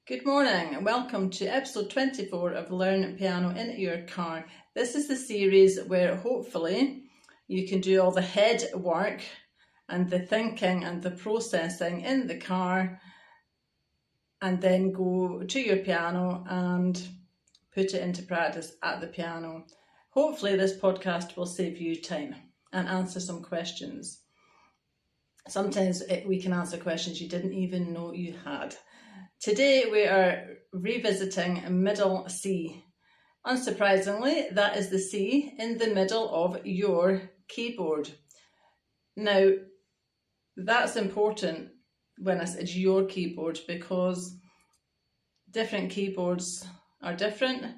Good morning and welcome to episode 24 of Learn Piano in Your Car. This is the series where hopefully you can do all the head work and the thinking and the processing in the car and then go to your piano and put it into practice at the piano. Hopefully this podcast will save you time and answer some questions. Sometimes we can answer questions you didn't even know you had. Today we are revisiting middle C. Unsurprisingly, that is the C in the middle of your keyboard. Now, that's important when it's your keyboard because different keyboards are different.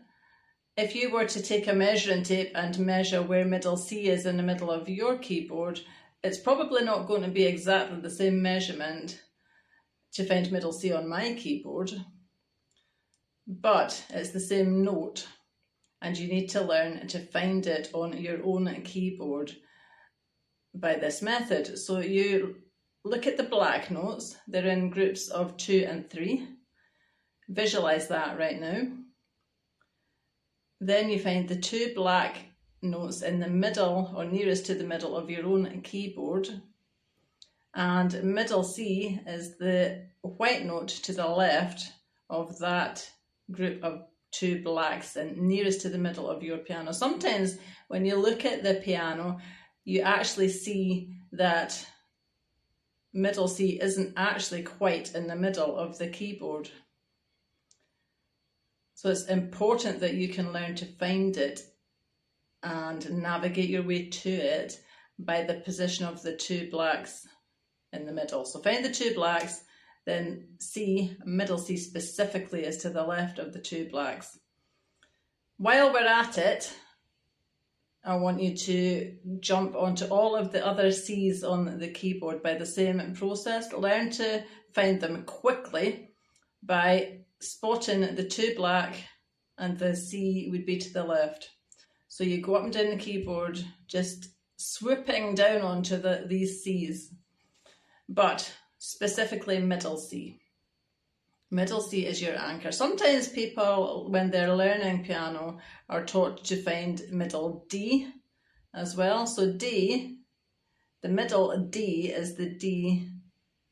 If you were to take a measuring tape and measure where middle C is in the middle of your keyboard, it's probably not going to be exactly the same measurement to find middle C on my keyboard, but it's the same note and you need to learn to find it on your own keyboard by this method. So you look at the black notes, they're in groups of 2 and 3. Visualize that right now. Then you find the 2 black notes in the middle or nearest to the middle of your own keyboard. And middle C is the white note to the left of that group of 2 blacks and nearest to the middle of your piano. Sometimes when you look at the piano, you actually see that middle C isn't actually quite in the middle of the keyboard. So it's important that you can learn to find it and navigate your way to it by the position of the 2 blacks in the middle. So find the 2 blacks, then C, middle C specifically, is to the left of the 2 blacks. While we're at it, I want you to jump onto all of the other C's on the keyboard by the same process. Learn to find them quickly by spotting the 2 black and the C would be to the left. So you go up and down the keyboard, just swooping down onto these C's. But specifically middle C. Middle C is your anchor. Sometimes people, when they're learning piano, are taught to find middle D as well. So D, the middle D is the D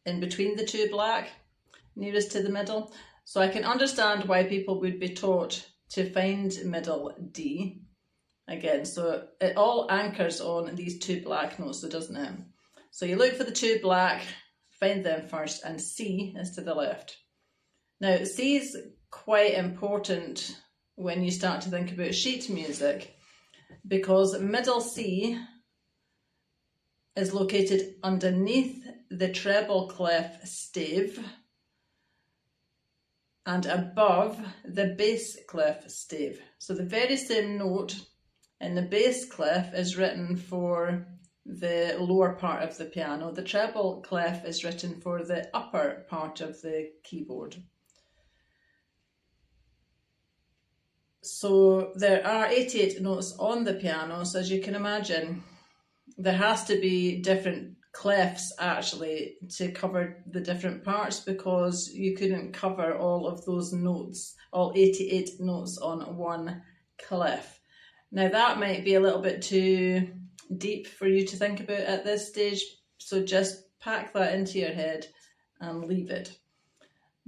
in between the 2 black, nearest to the middle. So I can understand why people would be taught to find middle D. Again, so it all anchors on these 2 black notes, so doesn't it? So you look for the 2 black, find them first, and C is to the left. Now, C is quite important when you start to think about sheet music because middle C is located underneath the treble clef stave and above the bass clef stave. So the very same note in the bass clef is written for the lower part of the piano. The treble clef is written for the upper part of the keyboard. So there are 88 notes on the piano, so as you can imagine, there has to be different clefs actually to cover the different parts because you couldn't cover all of those notes, all 88 notes on one clef. Now that might be a little bit too deep for you to think about at this stage, so just pack that into your head and leave it.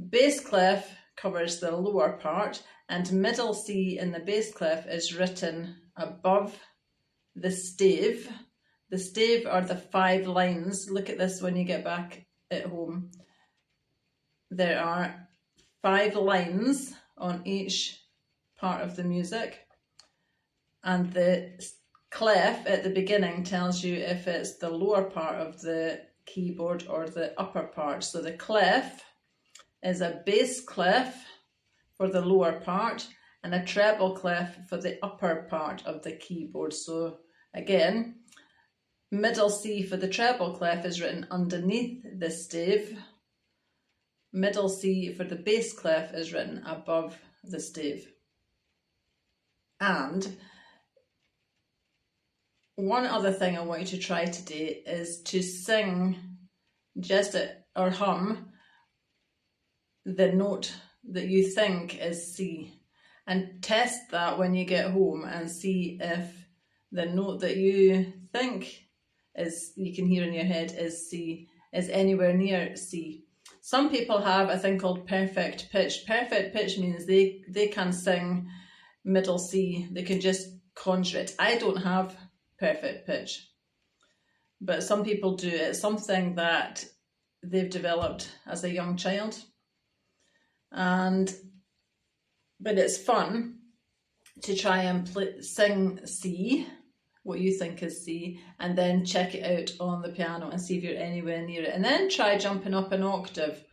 Bass clef covers the lower part and middle C in the bass clef is written above the stave. The stave are the 5 lines. Look at this when you get back at home. There are 5 lines on each part of the music and the clef at the beginning tells you if it's the lower part of the keyboard or the upper part. So the clef is a bass clef for the lower part and a treble clef for the upper part of the keyboard. So again, middle C for the treble clef is written underneath the stave. Middle C for the bass clef is written above the stave. And one other thing I want you to try today is to sing or hum the note that you think is C, and test that when you get home and see if the note that you think is, you can hear in your head, is C, is anywhere near C. Some people have a thing called perfect pitch. Perfect pitch means they can sing middle C, they can just conjure it. I don't have perfect pitch, but some people do. It's something that they've developed as a young child, but it's fun to try and sing C, what you think is C, and then check it out on the piano and see if you're anywhere near it, and then try jumping up an octave,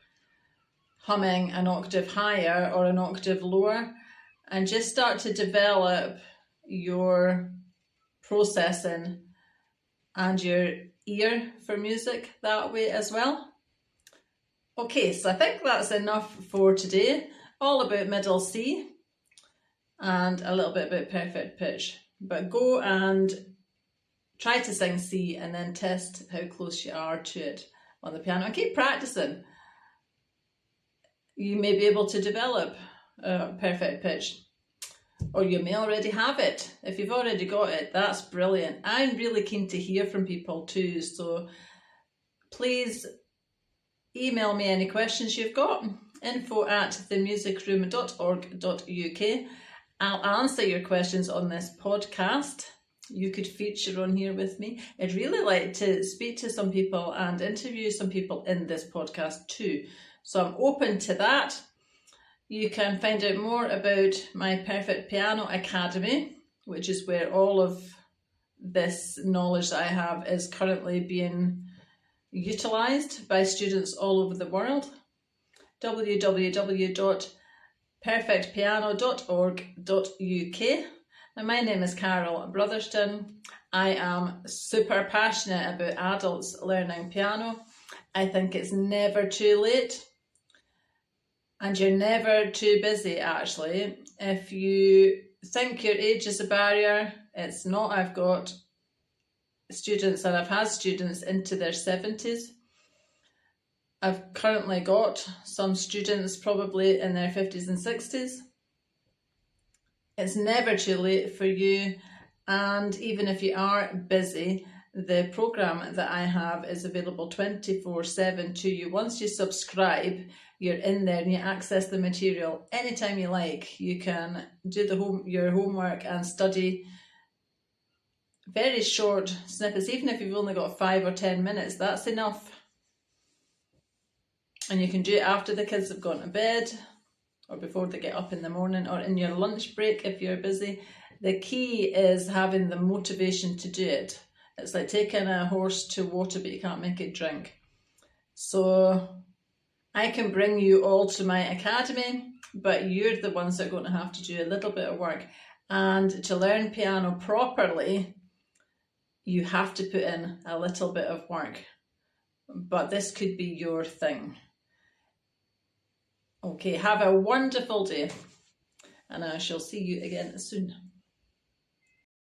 humming an octave higher or an octave lower, and just start to develop your processing and your ear for music that way as well. Okay, so I think that's enough for today, all about middle C and a little bit about perfect pitch. But go and try to sing C and then test how close you are to it on the piano and keep practicing. You may be able to develop perfect pitch, or you may already have it. If you've already got it, that's brilliant. I'm really keen to hear from people too, so please email me any questions you've got, info@themusicroom.org.uk. I'll answer your questions on this podcast. You could feature on here with me. I'd really like to speak to some people and interview some people in this podcast too. So I'm open to that. You can find out more about my Perfect Piano Academy, which is where all of this knowledge that I have is currently being utilised by students all over the world. www.perfectpiano.org.uk. And my name is Carol Brotherston. I am super passionate about adults learning piano. I think it's never too late. And you're never too busy, actually. If you think your age is a barrier, it's not. I've got students, and I've had students into their 70s. I've currently got some students probably in their 50s and 60s. It's never too late for you. And even if you are busy, the programme that I have is available 24/7 to you. Once you subscribe, you're in there and you access the material anytime you like. You can do your homework and study very short snippets. Even if you've only got 5 or 10 minutes, that's enough. And you can do it after the kids have gone to bed, or before they get up in the morning, or in your lunch break if you're busy. The key is having the motivation to do it. It's like taking a horse to water, but you can't make it drink. So I can bring you all to my academy, but you're the ones that are going to have to do a little bit of work. And to learn piano properly, you have to put in a little bit of work. But this could be your thing. Okay, have a wonderful day, and I shall see you again soon.